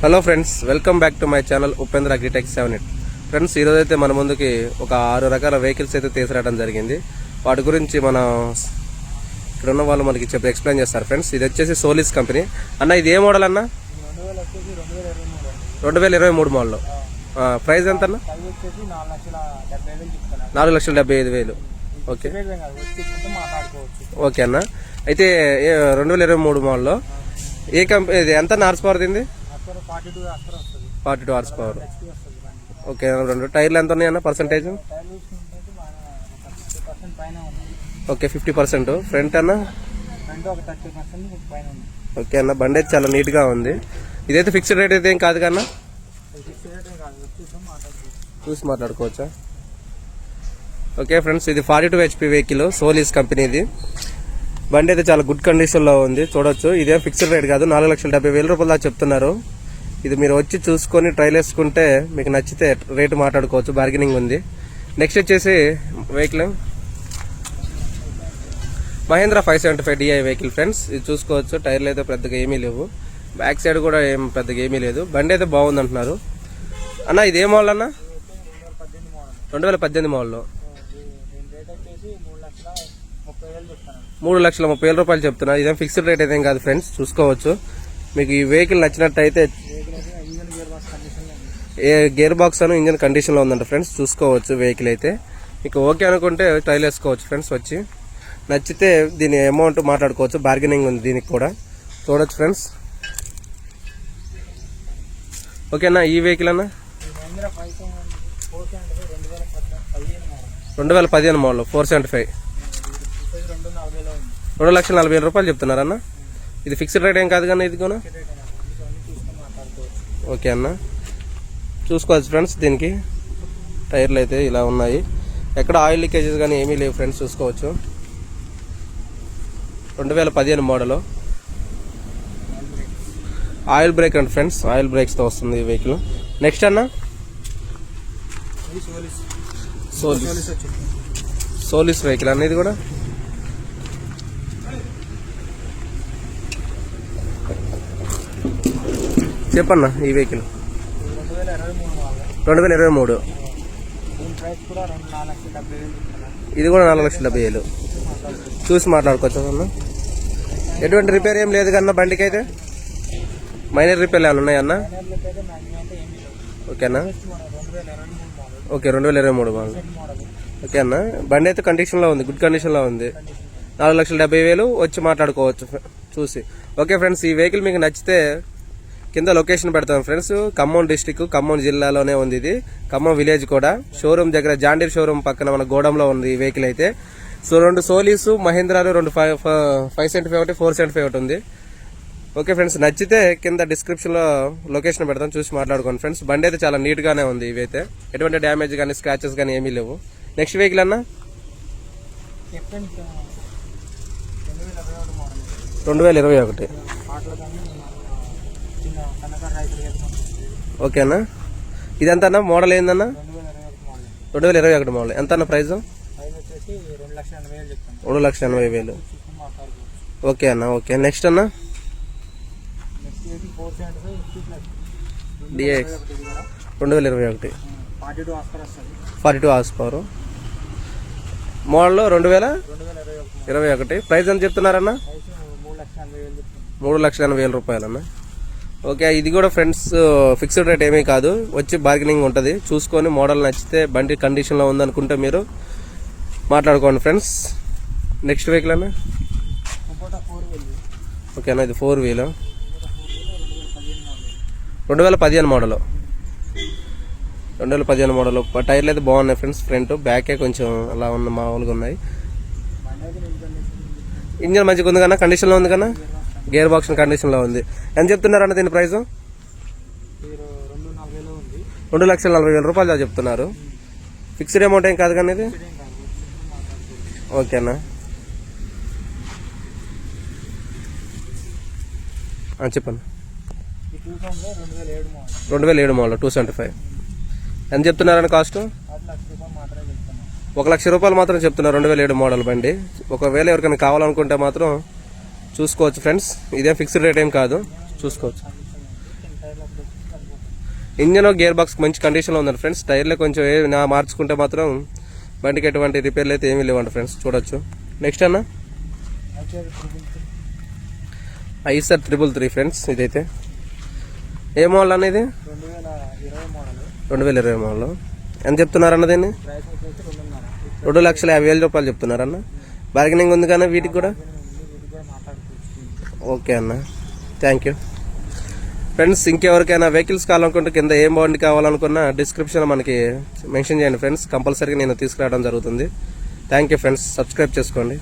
Hello friends, welcome back to my channel Upendra agritech 78. Friends, ఈరోజైతే మన ముందుకి ఒక 6 రకాల వెహికల్స్ అయితే తీసుకురావడం జరిగింది. వాటి గురించి మనం ఇక్కడ ఉన్న వాళ్ళు మనకి ఎక్స్ప్లెయిన్ చేస్తారు. ఫ్రెండ్స్, ఇది వచ్చేసి సోలిస్ కంపెనీ. అన్న, ఇది ఏ మోడల్ అన్న? 2023 మోడల్. ప్రైస్ ఎంత అన్న? 4,75,000. ఓకే ఓకే అన్న. అయితే 2023 మోడల్లో ఏ కంపెనీ, ఇది ఎంత హార్స్ పవర్ తింది? 42 హార్స్ పవర్. ఓకే, రెండు టైర్లు ఎంత ఉన్నాయన్న పర్సెంటేజ్? ఓకే, 50%. ఫ్రంట్ అన్న? ఓకే అన్న, బండి అయితే చాలా నీట్ గా ఉంది. ఇదైతే ఫిక్స్డ్ రేట్ అయితే ఏం కాదు కన్నా, చూసి మాట్లాడుకోవచ్చా? ఓకే ఫ్రెండ్స్, ఇది 42 HP వెహికల్, సోలిస్ కంపెనీది. బండి అయితే చాలా గుడ్ కండిషన్ లో ఉంది, చూడొచ్చు. ఇదే ఫిక్స్డ్ రేట్ కాదు, 4,70,000 దాకా చెప్తున్నారు. ఇది మీరు వచ్చి చూసుకొని ట్రైల్ వేసుకుంటే మీకు నచ్చితే రేటు మాట్లాడుకోవచ్చు, బార్గెనింగ్ ఉంది. నెక్స్ట్ వచ్చేసి vehicle Mahindra 575 DI vehicle. Friends, ఇది చూసుకోవచ్చు. టైర్లు అయితే పెద్దగా ఏమీ లేవు, బ్యాక్ సైడ్ కూడా ఏం పెద్దగా ఏమీ లేదు. బండి అయితే బాగుంది అంటున్నారు. అన్న, ఇది ఏ మోడల్ అన్న? 2018 మోడల్. 3,30,000 చెప్తున్నారు. ఇదేం ఫిక్స్డ్ రేట్ అయితే కాదు ఫ్రెండ్స్, చూసుకోవచ్చు. మీకు ఈ వెహికల్ నచ్చినట్టయితే గేర్ బాక్స్ అను ఇంజన్ కండిషన్ లో ఉందంట ఫ్రెండ్స్, చూసుకోవచ్చు. వెహికల్ అయితే మీకు ఓకే అనుకుంటే ట్రైల్ వేసుకోవచ్చు ఫ్రెండ్స్. వచ్చి నచ్చితే దీని అమౌంట్ మాట్లాడుకోవచ్చు, బార్గెనింగ్ ఉంది దీనికి కూడా, చూడొచ్చు ఫ్రెండ్స్. ఓకేనా, ఈ వెహికల్ అన్న 2015 మోడల్ 475, 2,40,000 చెప్తున్నారన్న. ఇది ఫిక్స్డ్ రేట్ ఏం కాదు కానీ ఇది కూడా ఓకే అన్న, చూసుకోవచ్చు ఫ్రెండ్స్. దీనికి టైర్లు అయితే ఇలా ఉన్నాయి, ఎక్కడ ఆయిల్ లీకేజెస్ కానీ ఏమీ లేవు ఫ్రెండ్స్, చూసుకోవచ్చు. 2015 మోడల్, ఆయిల్ బ్రేక్ అండి ఫ్రెండ్స్, ఆయిల్ బ్రేక్స్తో వస్తుంది ఈ వెహికల్. నెక్స్ట్ అన్న సోలిస్ వెహికల్ అన్న, ఇది కూడా చెప్పన్న. ఈ వెహికల్ 2023, ఇది కూడా 4,70,000. చూసి మాట్లాడుకోవచ్చు అన్న. ఎటువంటి రిపేర్ ఏం లేదు కన్నా బండికి అయితే? మైనర్ రిపేర్లు ఏమైనా ఉన్నాయన్న? ఓకేనా, ఓకే 2023 మోడల్. ఓకే అన్న, బండి అయితే కండిషన్లో ఉంది, గుడ్ కండిషన్లో ఉంది. 4,70,000 వచ్చి మాట్లాడుకోవచ్చు చూసి. ఓకే ఫ్రెండ్స్, ఈ వెహికల్ మీకు నచ్చితే కింద లొకేషన్ పెడతాం ఫ్రెండ్స్. ఖమ్మం డిస్టిక్, ఖమ్మం జిల్లాలోనే ఉంది ఇది, ఖమ్మం విలేజ్ కూడా. షోరూమ్ దగ్గర జాండీర్ షోరూమ్ పక్కన మన గోడంలో ఉంది ఈ వెహికల్ అయితే. సో 2 సోలీసు, మహేంద్రాలు 2 575 ఒకటి, 475 ఒకటి ఉంది. ఓకే ఫ్రెండ్స్, నచ్చితే కింద డిస్క్రిప్షన్ లో లొకేషన్ పెడతాం, చూసి మాట్లాడుకోండి ఫ్రెండ్స్. బండి అయితే చాలా నీట్ గానే ఉంది. ఇవైతే ఎటువంటి డ్యామేజ్ కానీ స్క్రాచెస్ కానీ ఏమీ లేవు. నెక్స్ట్ వెహికల్ అన్న 2021. ఓకేనా, ఇదంతా అన్న మోడల్ ఏందన్న? 2021 మోడల్. ఎంత అన్న ప్రైస్? 2,80,000. ఓకే అన్న, ఓకే. నెక్స్ట్ అన్న DX 2021, 42 horse power model 2021. Price ఎంత చెప్తున్నారన్న? 3,80,000 అన్న. ఓకే, ఇది కూడా ఫ్రెండ్స్ ఫిక్స్డ్ రేట్ ఏమీ కాదు, వచ్చి బార్గెనింగ్ ఉంటుంది. చూసుకొని మోడల్ నచ్చితే, బండి కండిషన్లో ఉందనుకుంటే మీరు మాట్లాడుకోండి ఫ్రెండ్స్. నెక్స్ట్ వెహికల్ అన్న ఓకేనా, ఇది 4 వీల్ 2015 మోడల్. 2015 మోడల్. టైర్లు అయితే బాగున్నాయి ఫ్రెండ్స్, ఫ్రంట్ బ్యాకే కొంచెం అలా ఉన్న మామూలుగా ఉన్నాయి. ఇంజన్ మంచిగా ఉంది కన్నా, కండిషన్లో ఉంది కన్నా, గేర్ బాక్స్ కండిషన్ లో ఉంది. ఎంత చెప్తున్నారన్న దీని ప్రైస్? 2,40,000 చెప్తున్నారు. ఫిక్స్డ్ అమౌంట్ ఏం కాదు కానీ ఇది. ఓకేనా, చెప్పండి. 2007 మోడల్ 275. ఎంత చెప్తున్నారని కాస్ట్? 1,00,000 రూపాయలు మాత్రం చెప్తున్నారు 2007 మోడల్ బండి. ఒకవేళ ఎవరికైనా కావాలనుకుంటే మాత్రం చూసుకోవచ్చు ఫ్రెండ్స్. ఇదేం ఫిక్స్డ్ రేట్ ఏం కాదు, చూసుకోవచ్చు. ఇంజన్ గేర్ బాక్స్ మంచి కండిషన్లో ఉందండి ఫ్రెండ్స్. టైర్లే కొంచెం మార్చుకుంటే మాత్రం బండికి ఎటువంటి రిపేర్లు అయితే ఏమీ లేవండి ఫ్రెండ్స్, చూడొచ్చు. నెక్స్ట్ అన్న ఐసర్ 333 ఫ్రెండ్స్. ఇదైతే ఏ మోడల్ అనేది 2020 మోడల్. ఎంత చెప్తున్నారన్న దీన్ని? 2,50,000 రూపాయలు చెప్తున్నారన్న. బార్గెనింగ్ ఉంది కానీ వీటికి కూడా? ఓకే అన్న, థ్యాంక్ యూ ఫ్రెండ్స్. ఇంకెవరికైనా వెహికల్స్ కావాలనుకుంటే కింద ఏం బండి కావాలనుకున్నా డిస్క్రిప్షన్ మనకి మెన్షన్ చేయండి ఫ్రెండ్స్. కంపల్సరీగా నేను తీసుకురావడం జరుగుతుంది. థ్యాంక్ యూ ఫ్రెండ్స్, సబ్స్క్రైబ్ చేసుకోండి.